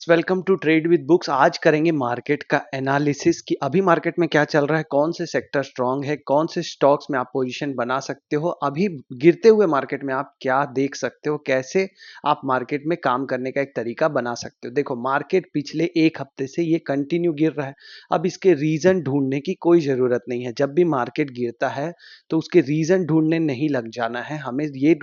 Welcome to trade with books. आज करेंगे market का एनालिसिस कि अभी मार्केट में क्या चल रहा है, कौन से सेक्टर स्ट्रांग है, कौन से स्टॉक्स में आप पोजीशन बना सकते हो, अभी गिरते हुए मार्केट में आप क्या देख सकते हो, कैसे आप मार्केट में काम करने का एक तरीका बना सकते हो। देखो, मार्केट पिछले एक हफ्ते से ये कंटिन्यू गिर रहा है। अब इसके रीजन ढूंढने की कोई जरूरत नहीं है। जब भी मार्केट गिरता है तो उसके रीजन ढूंढने नहीं लग जाना है, हमें ये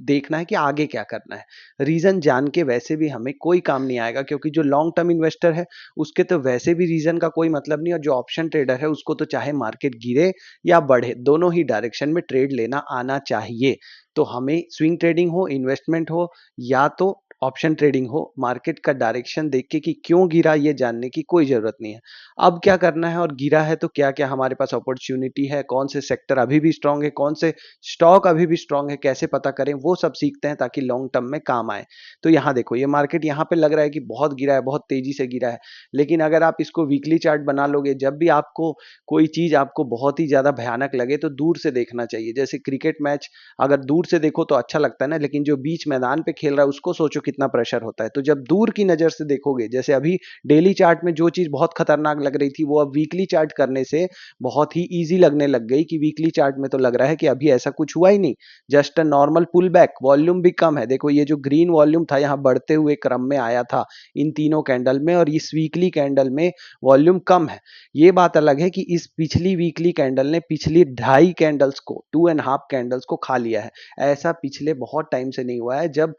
देखना है कि आगे क्या करना है। रीजन जान के वैसे भी हमें कोई काम नहीं आएगा, क्योंकि जो लॉन्ग टर्म इन्वेस्टर है उसके तो वैसे भी रीजन का कोई मतलब नहीं, और जो ऑप्शन ट्रेडर है उसको तो चाहे मार्केट गिरे या बढ़े, दोनों ही डायरेक्शन में ट्रेड लेना आना चाहिए। तो हमें स्विंग ट्रेडिंग हो, इन्वेस्टमेंट हो, या तो ऑप्शन ट्रेडिंग हो, मार्केट का डायरेक्शन देख के कि क्यों गिरा ये जानने की कोई जरूरत नहीं है। अब क्या करना है, और गिरा है तो क्या क्या हमारे पास अपॉर्चुनिटी है, कौन से सेक्टर अभी भी स्ट्रांग है, कौन से स्टॉक अभी भी स्ट्रांग है, कैसे पता करें, वो सब सीखते हैं ताकि लॉन्ग टर्म में काम आए। तो यहाँ देखो, ये मार्केट यहाँ पे लग रहा है कि बहुत गिरा है, बहुत तेजी से गिरा है, लेकिन अगर आप इसको वीकली चार्ट बना लोगे, जब भी आपको कोई चीज आपको बहुत ही ज्यादा भयानक लगे तो दूर से देखना चाहिए। जैसे क्रिकेट मैच अगर दूर से देखो तो अच्छा लगता है ना, लेकिन जो बीच मैदान पे खेल रहा है उसको सोचो कितना प्रेशर होता है। तो जब दूर की नजर से देखोगे, जैसे अभी डेली चार्ट में जो चीज बहुत खतरनाक लग रही थी वो अब वीकली चार्ट करने से बहुत ही ईजी लगने लग गई, कि वीकली चार्ट में तो लग रहा है कि अभी ऐसा कुछ हुआ ही नहीं, just a normal pull back, volume भी कम है। देखो, ये जो ग्रीन वॉल्यूम था यहाँ बढ़ते हुए क्रम में आया था इन तीनों कैंडल में, और इस वीकली कैंडल में वॉल्यूम कम है। ये बात अलग है कि इस पिछली वीकली कैंडल ने पिछली ढाई कैंडल्स को, 2.5 कैंडल्स को खा लिया है। ऐसा पिछले बहुत टाइम से नहीं हुआ है। जब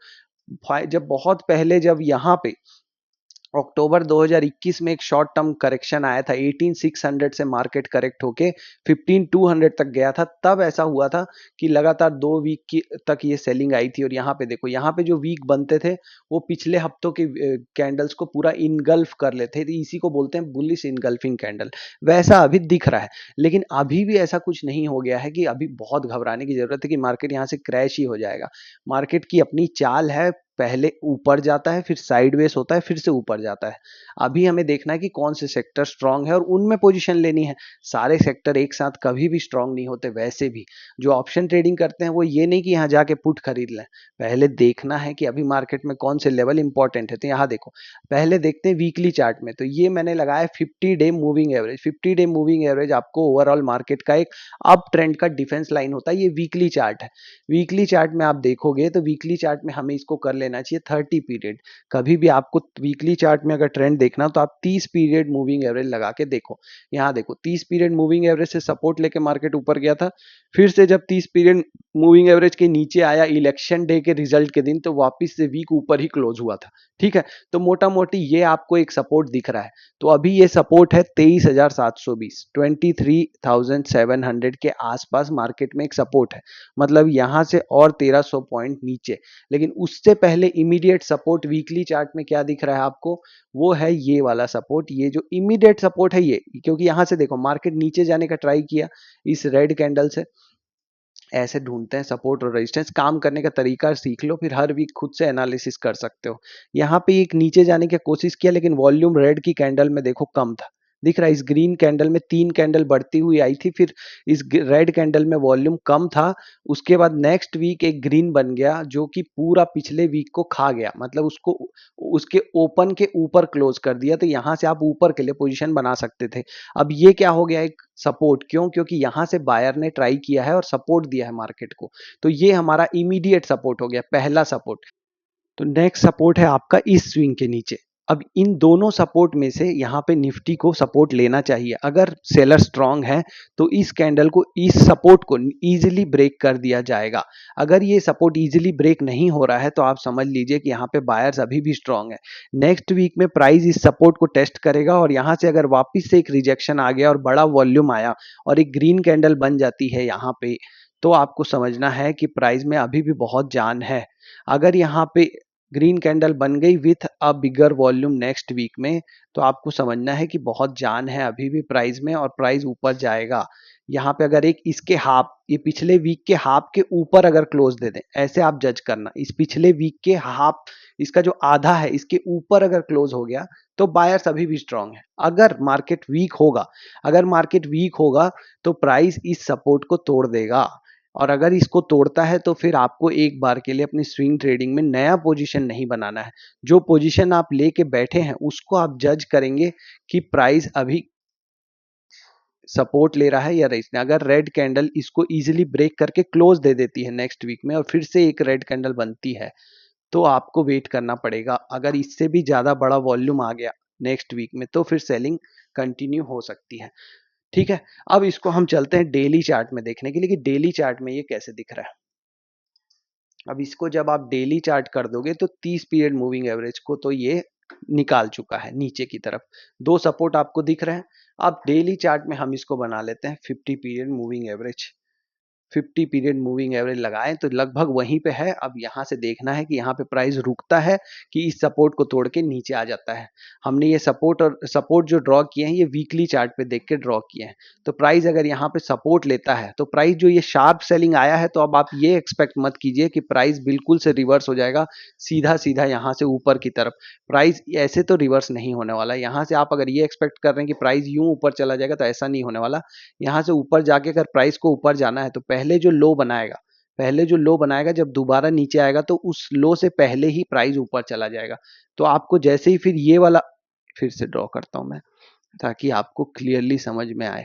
बहुत पहले जब यहाँ पे अक्टूबर 2021 में एक शॉर्ट टर्म करेक्शन आया था, 18600 से मार्केट करेक्ट होके 15200 तक गया था, तब ऐसा हुआ था कि लगातार 2 वीक की तक ये सेलिंग आई थी। और यहाँ पे देखो, यहाँ पे जो वीक बनते थे वो पिछले हफ्तों के कैंडल्स को पूरा इनगल्फ कर लेते थे, तो इसी को बोलते हैं बुलिश इनगल्फिंग कैंडल। वैसा अभी दिख रहा है, लेकिन अभी भी ऐसा कुछ नहीं हो गया है कि अभी बहुत घबराने की जरूरत है कि मार्केट यहाँ से क्रैश ही हो जाएगा। मार्केट की अपनी चाल है, पहले ऊपर जाता है, फिर साइडवेज होता है, फिर से ऊपर जाता है। अभी हमें देखना है कि कौन से सेक्टर स्ट्रांग है और उनमें पोजीशन लेनी है। सारे सेक्टर एक साथ कभी भी स्ट्रांग नहीं होते। वैसे भी जो ऑप्शन ट्रेडिंग करते हैं वो ये नहीं कि यहाँ जाके पुट खरीद लें, पहले देखना है कि अभी मार्केट में कौन से लेवल इंपॉर्टेंट है। तो यहाँ देखो, पहले देखते हैं वीकली चार्ट में। तो ये मैंने लगाया 50 day moving average. 50 day moving average आपको ओवरऑल मार्केट का एक अप ट्रेंड का डिफेंस लाइन होता है। ये वीकली चार्ट है। वीकली चार्ट में आप देखोगे तो वीकली चार्ट में हमें इसको कर लेना चाहिए 30 पीरियड। कभी भी आपको वीकली चार्ट में अगर ट्रेंड देखना हो तो आप 30 पीरियड मूविंग एवरेज लगा के देखो। यहाँ देखो, 30 पीरियड मूविंग एवरेज से सपोर्ट लेके मार्केट ऊपर गया था, फिर से जब 30 पीरियड मूविंग एवरेज के नीचे आया इलेक्शन डे के रिजल्ट के दिन, तो वापिस से वीक ऊपर ही क्लोज हुआ था। ठीक है, तो मोटा मोटी ये आपको एक सपोर्ट दिख रहा है। तो अभी ये सपोर्ट है 23,720, 23,700 के आसपास मार्केट में एक सपोर्ट है। मतलब यहां से और 1300 पॉइंट नीचे। लेकिन उससे पहले इमीडिएट सपोर्ट वीकली चार्ट में क्या दिख रहा है आपको, वो है ये वाला सपोर्ट। ये जो इमीडिएट सपोर्ट है ये, क्योंकि यहां से देखो मार्केट नीचे जाने का ट्राई किया इस रेड कैंडल से। ऐसे ढूंढते हैं सपोर्ट और रेजिस्टेंस। काम करने का तरीका सीख लो, फिर हर वीक खुद से एनालिसिस कर सकते हो। यहाँ पे एक नीचे जाने की कोशिश किया, लेकिन वॉल्यूम रेड की कैंडल में देखो कम था। दिख रहा है, इस ग्रीन कैंडल में 3 कैंडल बढ़ती हुई आई थी, फिर इस रेड कैंडल में वॉल्यूम कम था। उसके बाद नेक्स्ट वीक एक ग्रीन बन गया जो कि पूरा पिछले वीक को खा गया, मतलब उसको उसके ओपन के ऊपर क्लोज कर दिया। तो यहाँ से आप ऊपर के लिए पोजीशन बना सकते थे। अब ये क्या हो गया, एक सपोर्ट। क्यों? क्योंकि यहां से बायर ने ट्राई किया है और सपोर्ट दिया है मार्केट को। तो ये हमारा इमीडिएट सपोर्ट हो गया, पहला सपोर्ट। तो नेक्स्ट सपोर्ट है आपका इस स्विंग के नीचे। अब इन दोनों सपोर्ट में से यहाँ पे निफ्टी को सपोर्ट लेना चाहिए। अगर सेलर स्ट्रांग है तो इस कैंडल को, इस सपोर्ट को इजीली ब्रेक कर दिया जाएगा। अगर ये सपोर्ट इजीली ब्रेक नहीं हो रहा है तो आप समझ लीजिए कि यहाँ पे बायर्स अभी भी स्ट्रांग है। नेक्स्ट वीक में प्राइस इस सपोर्ट को टेस्ट करेगा, और यहाँ से अगर वापिस से एक रिजेक्शन आ गया और बड़ा वॉल्यूम आया और एक ग्रीन कैंडल बन जाती है यहाँ पे, तो आपको समझना है कि प्राइस में अभी भी बहुत जान है। अगर यहाँ पे ग्रीन कैंडल बन गई with a bigger volume next week में, तो आपको समझना है कि बहुत जान है अभी भी प्राइस में, और प्राइस ऊपर जाएगा। यहाँ पे अगर एक इसके हाफ, ये पिछले वीक के हाफ के ऊपर अगर क्लोज दे दें, ऐसे आप जज करना, इस पिछले वीक के हाफ, इसका जो आधा है इसके ऊपर अगर क्लोज हो गया तो बायर्स अभी भी स्ट्रांग है। अगर मार्केट वीक होगा, अगर मार्केट वीक होगा तो प्राइस इस सपोर्ट को तोड़ देगा। और अगर इसको तोड़ता है तो फिर आपको एक बार के लिए अपनी स्विंग ट्रेडिंग में नया पोजीशन नहीं बनाना है। जो पोजीशन आप लेके बैठे हैं उसको आप जज करेंगे कि प्राइस अभी सपोर्ट ले रहा है या रेजिस्टेंस। अगर रेड कैंडल इसको इजीली ब्रेक करके क्लोज दे देती है नेक्स्ट वीक में और फिर से एक रेड कैंडल बनती है तो आपको वेट करना पड़ेगा। अगर इससे भी ज्यादा बड़ा वॉल्यूम आ गया नेक्स्ट वीक में तो फिर सेलिंग कंटिन्यू हो सकती है। ठीक है, अब इसको हम चलते हैं डेली चार्ट में देखने के लिए कि डेली चार्ट में ये कैसे दिख रहा है। अब इसको जब आप डेली चार्ट कर दोगे तो 30 पीरियड मूविंग एवरेज को तो ये निकाल चुका है नीचे की तरफ। दो सपोर्ट आपको दिख रहे हैं। अब डेली चार्ट में हम इसको बना लेते हैं 50 period moving average. 50 period moving average लगाएं तो लगभग वहीं पे है। अब यहाँ से देखना है कि यहाँ पे प्राइस रुकता है कि इस सपोर्ट को तोड़ के नीचे आ जाता है। हमने ये सपोर्ट जो ड्रॉ किए हैं ये वीकली चार्ट पे देख के ड्रॉ किए हैं। तो प्राइस अगर यहाँ पे सपोर्ट लेता है तो प्राइस जो ये शार्प सेलिंग आया है तो अब आप ये एक्सपेक्ट मत कीजिए कि प्राइस बिल्कुल से रिवर्स हो जाएगा सीधा सीधा यहाँ से ऊपर की तरफ। प्राइस ऐसे तो रिवर्स नहीं होने वाला। यहाँ से आप अगर ये एक्सपेक्ट कर रहे हैं कि प्राइस यूं ऊपर चला जाएगा तो ऐसा नहीं होने वाला। यहाँ से ऊपर जाके अगर प्राइस को ऊपर जाना है तो पहले जो लो बनाएगा जब दोबारा नीचे आएगा तो उस लो से पहले ही प्राइस ऊपर चला जाएगा। तो आपको जैसे ही फिर ये वाला फिर से ड्रॉ करता हूं मैं ताकि आपको क्लियरली समझ में आए।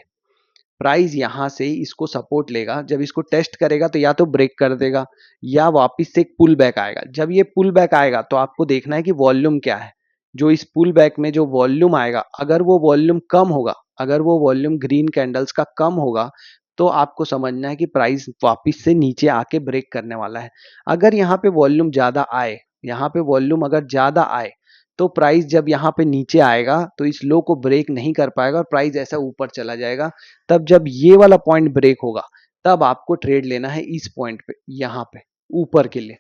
प्राइस यहां से इसको सपोर्ट लेगा, जब इसको टेस्ट करेगा तो या तो ब्रेक कर देगा या वापस से एक पुल बैक आएगा। जब ये पुल बैक आएगा तो आपको देखना है कि वॉल्यूम क्या है। जो इस पुल बैक में जो वॉल्यूम आएगा अगर वो वॉल्यूम कम होगा, अगर वो वॉल्यूम ग्रीन कैंडल्स का कम होगा तो आपको समझना है कि प्राइस वापस से नीचे आके ब्रेक करने वाला है। अगर यहाँ पे वॉल्यूम ज्यादा आए, यहाँ पे वॉल्यूम अगर ज्यादा आए तो प्राइस जब यहाँ पे नीचे आएगा तो इस लो को ब्रेक नहीं कर पाएगा और प्राइस ऐसा ऊपर चला जाएगा। तब जब ये वाला पॉइंट ब्रेक होगा तब आपको ट्रेड लेना है इस पॉइंट पे, यहाँ पे ऊपर के लिए।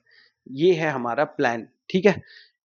ये है हमारा प्लान। ठीक है,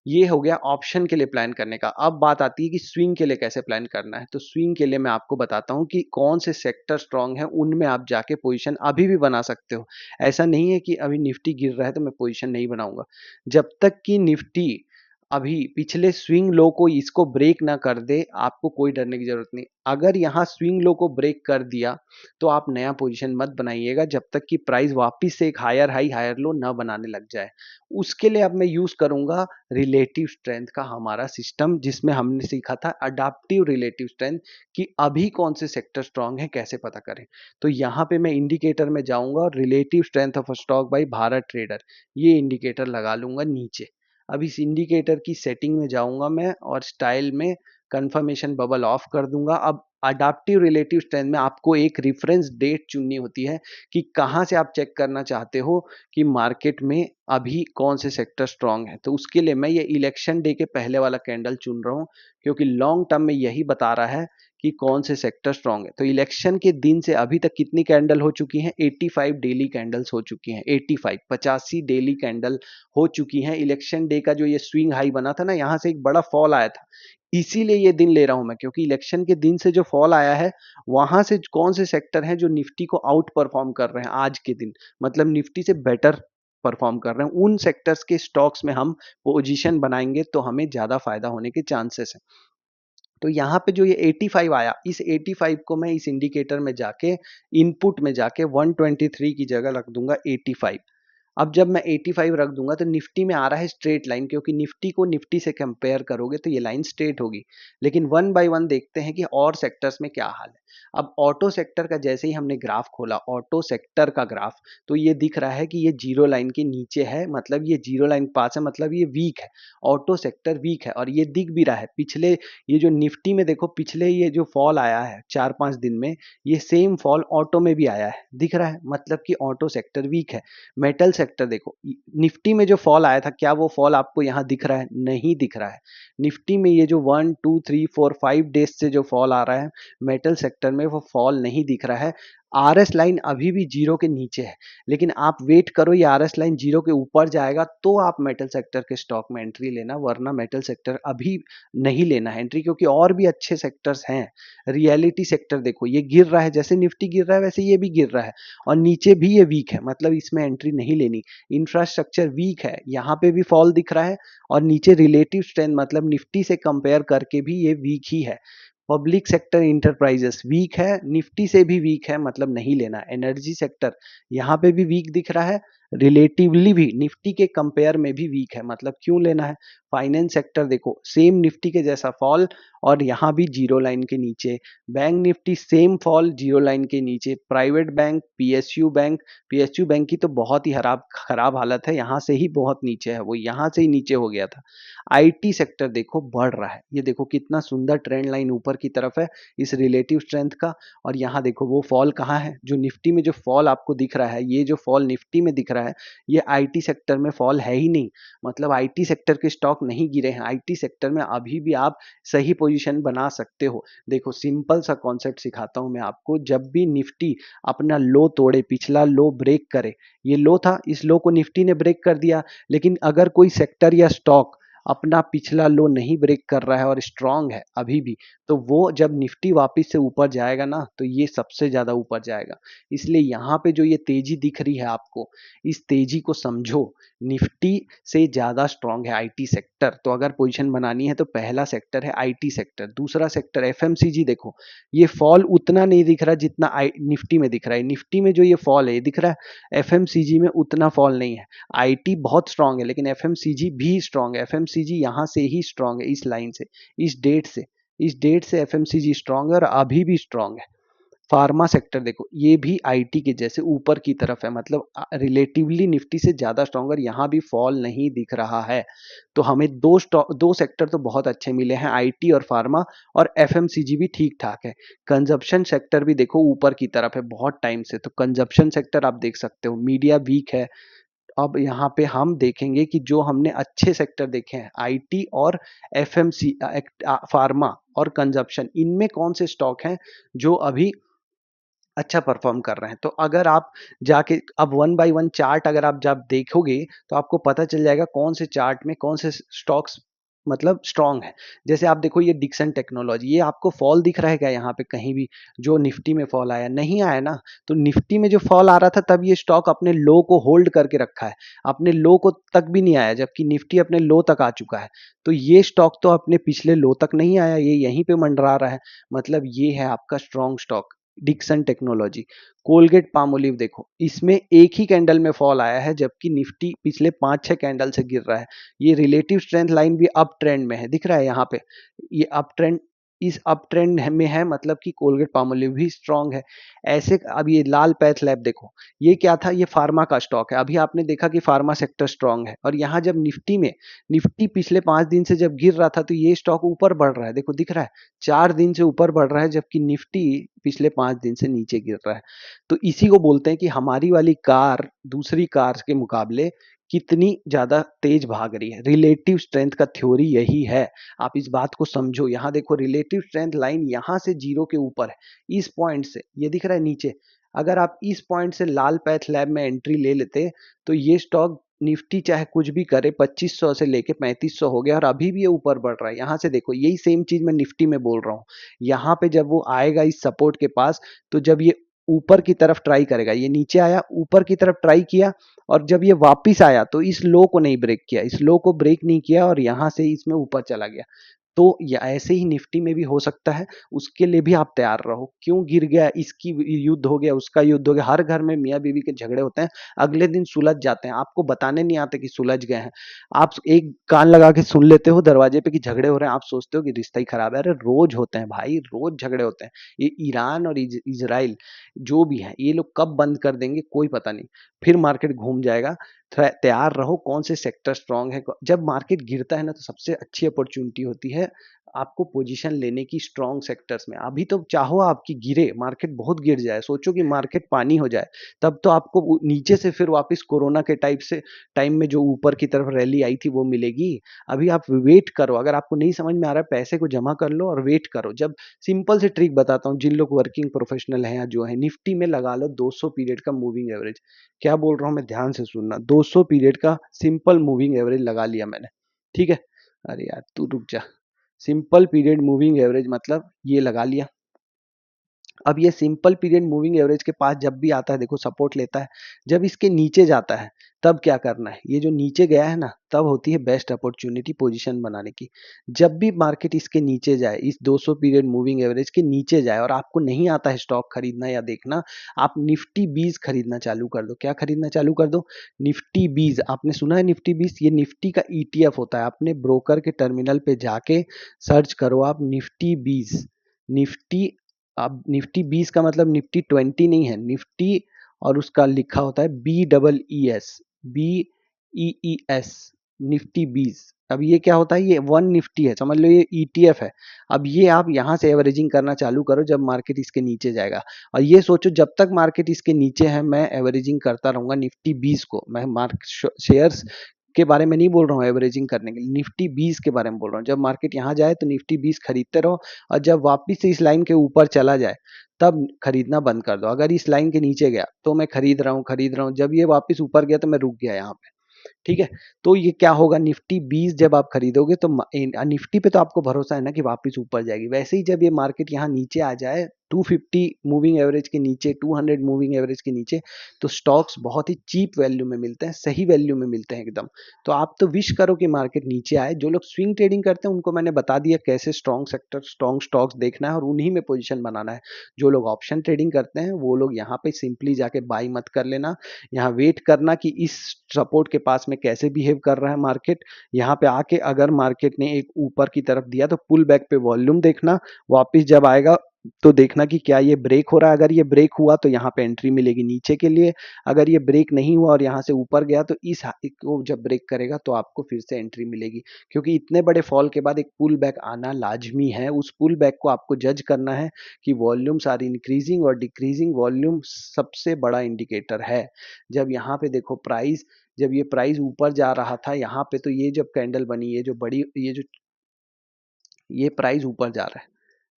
ये हो गया ऑप्शन के लिए प्लान करने का। अब बात आती है कि स्विंग के लिए कैसे प्लान करना है। तो स्विंग के लिए मैं आपको बताता हूँ कि कौन से सेक्टर स्ट्रांग है, उनमें आप जाके पोजीशन अभी भी बना सकते हो। ऐसा नहीं है कि अभी निफ्टी गिर रहा है तो मैं पोजीशन नहीं बनाऊंगा। जब तक कि निफ्टी अभी पिछले स्विंग लो को इसको ब्रेक ना कर दे आपको कोई डरने की जरूरत नहीं। अगर यहाँ स्विंग लो को ब्रेक कर दिया तो आप नया पोजीशन मत बनाइएगा जब तक कि प्राइस वापस से एक हायर हाई हायर लो ना बनाने लग जाए। उसके लिए अब मैं यूज करूंगा रिलेटिव स्ट्रेंथ का हमारा सिस्टम, जिसमें हमने सीखा था अडाप्टिव रिलेटिव स्ट्रेंथ कि अभी कौन से सेक्टर स्ट्रांग है कैसे पता करें। तो यहाँ पे मैं इंडिकेटर में जाऊंगा और relative strength of stock by Bharat trader ये इंडिकेटर लगा लूंगा नीचे। अब इस इंडिकेटर की सेटिंग में जाऊंगा मैं और स्टाइल में कंफर्मेशन बबल ऑफ कर दूंगा। अब अडाप्टिव रिलेटिव स्ट्रेंथ में आपको एक रेफरेंस डेट चुननी होती है कि कहाँ से आप चेक करना चाहते हो कि मार्केट में अभी कौन से सेक्टर स्ट्रांग है। तो उसके लिए मैं ये इलेक्शन डे के पहले वाला कैंडल चुन रहा हूँ क्योंकि लॉन्ग टर्म में यही बता रहा है कि कौन से सेक्टर स्ट्रांग है। तो इलेक्शन के दिन से अभी तक कितनी कैंडल हो चुकी हैं, 85 डेली कैंडल्स हो चुकी हैं। 85 डेली कैंडल हो चुकी हैं। इलेक्शन डे का जो ये स्विंग हाई बना था ना, यहाँ से एक बड़ा फॉल आया था, इसीलिए ये दिन ले रहा हूं मैं क्योंकि इलेक्शन के दिन से जो फॉल आया है वहां से कौन से सेक्टर हैं जो निफ्टी को आउट परफॉर्म कर रहे हैं आज के दिन, मतलब निफ्टी से बेटर परफॉर्म कर रहे हैं, उन सेक्टर्स के स्टॉक्स में हम पोजीशन बनाएंगे तो हमें ज्यादा फायदा होने के चांसेस हैं। तो यहाँ पे जो ये 85 आया, इस 85 को मैं इस इंडिकेटर में जाके इनपुट में जाके 123 की जगह रख दूंगा 85। अब जब मैं 85 रख दूंगा तो निफ्टी में आ रहा है स्ट्रेट लाइन, क्योंकि निफ्टी को निफ्टी से कंपेयर करोगे तो ये लाइन स्ट्रेट होगी। लेकिन वन बाय वन देखते हैं कि और सेक्टर्स में क्या हाल है। अब ऑटो सेक्टर का जैसे ही हमने ग्राफ खोला, ऑटो सेक्टर का ग्राफ, तो ये दिख रहा है कि ये जीरो लाइन के नीचे है, मतलब ये जीरो लाइन पास है, मतलब ये वीक है। ऑटो सेक्टर वीक है और ये दिख भी रहा है। पिछले ये जो निफ्टी में देखो, पिछले ये जो फॉल आया है 4-5 दिन में, ये सेम फॉल ऑटो में भी आया है, दिख रहा है, मतलब कि ऑटो सेक्टर वीक है। मेटल सेक्टर देखो, निफ्टी में जो फॉल आया था क्या वो फॉल आपको यहाँ दिख रहा है? नहीं दिख रहा है। निफ्टी में ये जो 1 2 3 4 5 डेज से जो फॉल आ रहा है मेटल सेक्टर में, वो फॉल नहीं दिख रहा है। आरएस लाइन अभी भी जीरो के नीचे है, लेकिन आप वेट करो ये आरएस लाइन जीरो के ऊपर जाएगा तो आप मेटल सेक्टर के स्टॉक में एंट्री लेना, वरना मेटल सेक्टर अभी नहीं लेना है एंट्री, क्योंकि और भी अच्छे सेक्टर्स हैं। रियलिटी सेक्टर देखो, ये गिर रहा है, जैसे निफ्टी गिर रहा है वैसे ये भी गिर रहा है और नीचे भी ये वीक है, मतलब इसमें एंट्री नहीं लेनी। इंफ्रास्ट्रक्चर वीक है, यहाँ पे भी फॉल दिख रहा है और नीचे रिलेटिव स्ट्रेंथ मतलब निफ्टी से कंपेयर करके भी ये वीक ही है। पब्लिक सेक्टर इंटरप्राइजेस वीक है, निफ्टी से भी वीक है, मतलब नहीं लेना। एनर्जी सेक्टर यहाँ पे भी वीक दिख रहा है, रिलेटिवली भी निफ्टी के कंपेयर में भी वीक है, मतलब क्यों लेना है। फाइनेंस सेक्टर देखो सेम निफ्टी के जैसा फॉल और यहाँ भी जीरो लाइन के नीचे। Bank Nifty same fall zero line के नीचे। प्राइवेट बैंक, पीएसयू बैंक की तो बहुत ही खराब खराब हालत है, यहाँ से ही बहुत नीचे है, वो यहाँ से ही नीचे हो गया था। आईटी सेक्टर देखो बढ़ रहा है, ये देखो कितना सुंदर ट्रेंड लाइन ऊपर की तरफ है इस रिलेटिव स्ट्रेंथ का। और यहाँ देखो वो फॉल कहाँ है, जो निफ्टी में जो फॉल आपको दिख रहा है, ये जो फॉल निफ्टी में दिख रहा है, ये आईटी सेक्टर में फॉल है ही नहीं। मतलब आईटी सेक्टर के स्टॉक नहीं गिरे हैं, आईटी सेक्टर में अभी भी आप सही पोजीशन बना सकते हो। देखो सिंपल सा कॉन्सेप्ट सिखाता हूं मैं आपको, जब भी निफ्टी अपना लो तोड़े, पिछला लो ब्रेक करे, ये लो था, इस लो को निफ्टी ने ब्रेक कर दिया, लेकिन अगर कोई सेक्टर या स्टॉक अपना पिछला लो नहीं ब्रेक कर रहा है और स्ट्रांग है अभी भी, तो वो जब निफ्टी वापस से ऊपर जाएगा ना, तो ये सबसे ज्यादा ऊपर जाएगा। इसलिए यहाँ पे जो ये तेजी दिख रही है आपको, इस तेजी को समझो। निफ्टी से ज्यादा स्ट्रांग है आईटी सेक्टर, तो अगर पोजीशन बनानी है तो पहला सेक्टर है आईटी सेक्टर। दूसरा सेक्टर एफएमसीजी, देखो ये फॉल उतना नहीं दिख रहा जितना निफ्टी में दिख रहा है। निफ्टी में जो ये फॉल है ये दिख रहा है, एफएमसीजी में उतना फॉल नहीं है। आईटी बहुत स्ट्रांग है, लेकिन एफएमसीजी भी स्ट्रांग है। एफएमसीजी यहाँ से ही स्ट्रांग है, इस लाइन से, इस डेट से एफएमसीजी स्ट्रांग है और अभी भी स्ट्रांग है। फार्मा सेक्टर देखो, ये भी आईटी के जैसे ऊपर की तरफ है, मतलब रिलेटिवली निफ्टी से ज्यादा स्ट्रॉन्गर, यहाँ भी फॉल नहीं दिख रहा है। तो हमें दो सेक्टर तो बहुत अच्छे मिले हैं, आईटी और फार्मा, और एफएमसीजी भी ठीक ठाक है। कंजप्शन सेक्टर भी देखो ऊपर की तरफ है बहुत टाइम से, तो कंजप्शन सेक्टर आप देख सकते हो। मीडिया वीक है। अब यहाँ पे हम देखेंगे कि जो हमने अच्छे सेक्टर देखे हैं, आईटी और एफएमसी, फार्मा और कंजप्शन, इनमें कौन से स्टॉक हैं जो अभी अच्छा परफॉर्म कर रहे हैं। तो अगर आप जाके अब वन बाय वन चार्ट अगर आप जब देखोगे, तो आपको पता चल जाएगा कौन से चार्ट में कौन से स्टॉक्स मतलब स्ट्रांग है। जैसे आप देखो ये डिक्सन टेक्नोलॉजी, ये आपको फॉल दिख रहा है क्या यहाँ पे कहीं भी, जो निफ्टी में फॉल आया नहीं आया ना। तो निफ्टी में जो फॉल आ रहा था तब ये स्टॉक अपने लो को होल्ड करके रखा है, अपने लो को तक भी नहीं आया, जबकि निफ्टी अपने लो तक आ चुका है। तो ये स्टॉक तो अपने पिछले लो तक नहीं आया, ये यहीं पे मंडरा रहा है, मतलब ये है आपका strong stock Dixon technology. Colgate Palmolive देखो, इसमें एक ही कैंडल में फॉल आया है, जबकि निफ्टी पिछले 5-6 कैंडल से गिर रहा है। ये रिलेटिव स्ट्रेंथ लाइन भी अप ट्रेंड में है, दिख रहा है यहाँ पे, ये अप ट्रेंड, इस अप ट्रेंड में है, मतलब कि कोलगेट पामोलिव भी स्ट्रांग है। ऐसे अब ये लाल पैथ लैब देखो, ये क्या था, ये फार्मा का स्टॉक है। अभी आपने देखा कि फार्मा सेक्टर स्ट्रांग है, और यहाँ जब निफ्टी पिछले 5 दिन से जब गिर रहा था, तो ये स्टॉक ऊपर बढ़ रहा है, देखो दिख रहा है, 4 दिन से ऊपर बढ़ रहा है, जबकि निफ्टी पिछले 5 दिन से नीचे गिर रहा है। तो इसी को बोलते हैं कि हमारी वाली कार दूसरी कार के मुकाबले कितनी ज्यादा तेज भाग रही है। रिलेटिव स्ट्रेंथ का थ्योरी यही है, आप इस बात को समझो। यहाँ देखो रिलेटिव स्ट्रेंथ लाइन यहाँ से जीरो के ऊपर है, इस पॉइंट से, ये दिख रहा है नीचे। अगर आप इस पॉइंट से लाल पैथ लैब में एंट्री ले लेते, तो ये स्टॉक निफ्टी चाहे कुछ भी करे 2500 से लेके 3500 हो गया, और अभी भी ये ऊपर बढ़ रहा है। यहाँ से देखो यही सेम चीज मैं निफ्टी में बोल रहा हूँ। यहाँ पे जब वो आएगा इस सपोर्ट के पास, तो जब ये ऊपर की तरफ ट्राई करेगा, ये नीचे आया ऊपर की तरफ ट्राई किया, और जब ये वापिस आया तो इस लो को नहीं ब्रेक किया, इस लो को ब्रेक नहीं किया, और यहाँ से इसमें ऊपर चला गया। तो ये ऐसे ही निफ्टी में भी हो सकता है, उसके लिए भी आप तैयार रहो। क्यों गिर गया, इसकी युद्ध हो गया, उसका युद्ध हो गया, हर घर में मियाँ बीवी के झगड़े होते हैं, अगले दिन सुलझ जाते हैं, आपको बताने नहीं आते कि सुलझ गए हैं। आप एक कान लगा के सुन लेते हो दरवाजे पे कि झगड़े हो रहे हैं, आप सोचते हो कि रिश्ता ही खराब है। अरे रोज होते हैं भाई, रोज झगड़े होते हैं। ये ईरान और इजराइल जो भी है, ये लोग कब बंद कर देंगे कोई पता नहीं, फिर मार्केट घूम जाएगा। तैयार रहो, कौन से सेक्टर स्ट्रांग है। जब मार्केट गिरता है ना, तो सबसे अच्छी अपॉर्चुनिटी होती है आपको पोजीशन लेने की स्ट्रांग सेक्टर्स में। अभी तो चाहो आपकी गिरे, मार्केट बहुत गिर जाए, सोचो कि मार्केट पानी हो जाए, तब तो आपको नीचे से फिर वापस कोरोना के टाइम में जो ऊपर की तरफ रैली आई थी वो मिलेगी। अभी आप वेट करो, अगर आपको नहीं समझ में आ रहा है, पैसे को जमा कर लो और वेट करो। जब सिंपल से ट्रिक बताता हूँ, जिन लोग वर्किंग प्रोफेशनल हैं या जो है, निफ्टी में लगा लो 200 पीरियड का मूविंग एवरेज। क्या बोल रहा हूँ मैं, ध्यान से सुनना, 200 पीरियड का सिंपल मूविंग एवरेज लगा लिया मैंने, ठीक है। अरे यार तू रुक जा, सिंपल पीरियड मूविंग एवरेज मतलब ये लगा लिया। अब ये सिंपल पीरियड मूविंग एवरेज के पास जब भी आता है, देखो सपोर्ट लेता है, जब इसके नीचे जाता है तब क्या करना है, ये जो नीचे गया है ना, तब होती है बेस्ट अपॉर्चुनिटी पोजीशन बनाने की। जब भी मार्केट इसके नीचे जाए, इस 200 पीरियड मूविंग एवरेज के नीचे जाए और आपको नहीं आता है स्टॉक खरीदना या देखना, आप निफ्टी 20 खरीदना चालू कर दो। क्या खरीदना चालू कर दो? निफ्टी 20। आपने सुना है निफ्टी 20? ये निफ्टी का ईटीएफ होता है। आपने ब्रोकर के टर्मिनल पे जाके सर्च करो आप निफ्टी 20। निफ्टी, अब निफ्टी 20 का मतलब निफ्टी 20 नहीं है, निफ्टी और उसका लिखा होता है BEES, निफ्टी 20। अब ये क्या होता है? ये वन निफ्टी है, समझ लो ये ईटीएफ है। अब ये आप यहाँ से एवरेजिंग करना चालू करो जब मार्केट इसके नीचे जाएगा, और ये सोचो जब तक मार्केट इसके नीचे है मैं एवरेजिंग करता रहूंगा निफ्टी 20 को। मैं मार्क शेयर्स के बारे में नहीं बोल रहा हूँ एवरेजिंग करने के लिए, निफ्टी 20 के बारे में बोल रहा हूँ। जब मार्केट यहाँ जाए तो निफ्टी 20 खरीदते रहो, और जब वापस से इस लाइन के ऊपर चला जाए तब खरीदना बंद कर दो। अगर इस लाइन के नीचे गया तो मैं खरीद रहा हूँ, जब ये वापस ऊपर गया तो मैं रुक गया यहाँ पे। ठीक है, तो ये क्या होगा, निफ्टी 20 जब आप खरीदोगे तो निफ्टी पे तो आपको भरोसा है ना कि वापस ऊपर जाएगी। वैसे ही जब ये मार्केट यहाँ नीचे आ जाए 250 मूविंग एवरेज के नीचे, 200 मूविंग एवरेज के नीचे, तो स्टॉक्स बहुत ही चीप वैल्यू में मिलते हैं, सही वैल्यू में मिलते हैं एकदम। तो आप तो विश करो कि मार्केट नीचे आए। जो लोग स्विंग ट्रेडिंग करते हैं उनको मैंने बता दिया कैसे स्ट्रॉन्ग सेक्टर, स्ट्रॉन्ग स्टॉक्स देखना है और उन्हीं में पोजीशन बनाना है। जो लोग ऑप्शन ट्रेडिंग करते हैं वो लोग यहाँ पे सिंपली जाके बाई मत कर लेना, यहाँ वेट करना कि इस सपोर्ट के पास में कैसे बिहेव कर रहा है मार्केट। यहाँ पे आके अगर मार्केट ने एक ऊपर की तरफ दिया तो पुल बैक पे वॉल्यूम देखना, वापस जब आएगा तो देखना कि क्या ये ब्रेक हो रहा है। अगर ये ब्रेक हुआ तो यहाँ पे एंट्री मिलेगी नीचे के लिए। अगर ये ब्रेक नहीं हुआ और यहाँ से ऊपर गया तो इस को जब ब्रेक करेगा तो आपको फिर से एंट्री मिलेगी, क्योंकि इतने बड़े फॉल के बाद एक पुल बैक आना लाजमी है। उस पुल बैक को आपको जज करना है कि वॉल्यूम्स आर इंक्रीजिंग और डिक्रीजिंग। वॉल्यूम सबसे बड़ा इंडिकेटर है। जब यहाँ पे देखो प्राइस, जब ये प्राइस ऊपर जा रहा था यहाँ पे, तो ये जब कैंडल बनी, ये जो बड़ी, ये प्राइस ऊपर जा रहा है,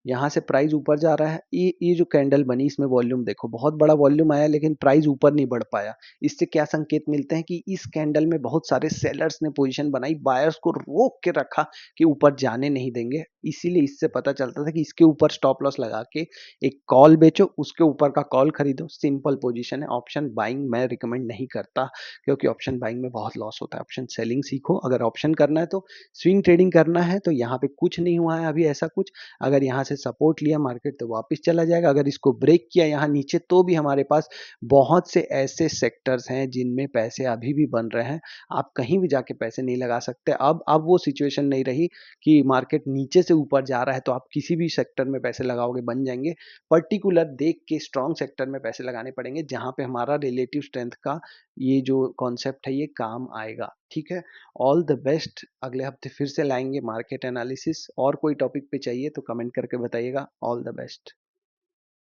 यहाँ से प्राइस ऊपर जा रहा है, ये जो कैंडल बनी इसमें वॉल्यूम देखो, बहुत बड़ा वॉल्यूम आया लेकिन प्राइस ऊपर नहीं बढ़ पाया। इससे क्या संकेत मिलते हैं कि इस कैंडल में बहुत सारे सेलर्स ने पोजीशन बनाई, बायर्स को रोक के रखा कि ऊपर जाने नहीं देंगे। इसीलिए इससे पता चलता था कि इसके ऊपर स्टॉप लॉस लगा के एक कॉल बेचो, उसके ऊपर का कॉल खरीदो। सिंपल पोजीशन है। ऑप्शन बाइंग मैं रिकमेंड नहीं करता, क्योंकि ऑप्शन बाइंग में बहुत लॉस होता है। ऑप्शन सेलिंग सीखो। अगर ऑप्शन करना है तो, स्विंग ट्रेडिंग करना है तो यहाँ पे कुछ नहीं हुआ है अभी ऐसा कुछ। अगर यहाँ से सपोर्ट लिया मार्केट तो वापस चला जाएगा, अगर इसको ब्रेक किया यहाँ नीचे तो भी हमारे पास बहुत से ऐसे सेक्टर्स हैं जिनमें पैसे अभी भी बन रहे हैं। आप कहीं भी जाके पैसे नहीं लगा सकते। अब वो सिचुएशन नहीं रही कि मार्केट नीचे से ऊपर जा रहा है तो आप किसी भी सेक्टर में पैसे लगाओगे बन जाएंगे। पर्टिकुलर देख के स्ट्रॉन्ग सेक्टर में पैसे लगाने पड़ेंगे जहां पे हमारा रिलेटिव स्ट्रेंथ का ये जो कॉन्सेप्ट है ये काम आएगा। ठीक है, ऑल द बेस्ट। अगले हफ्ते फिर से लाएंगे मार्केट एनालिसिस। और कोई टॉपिक पे चाहिए तो कमेंट करके बताइएगा। All the best.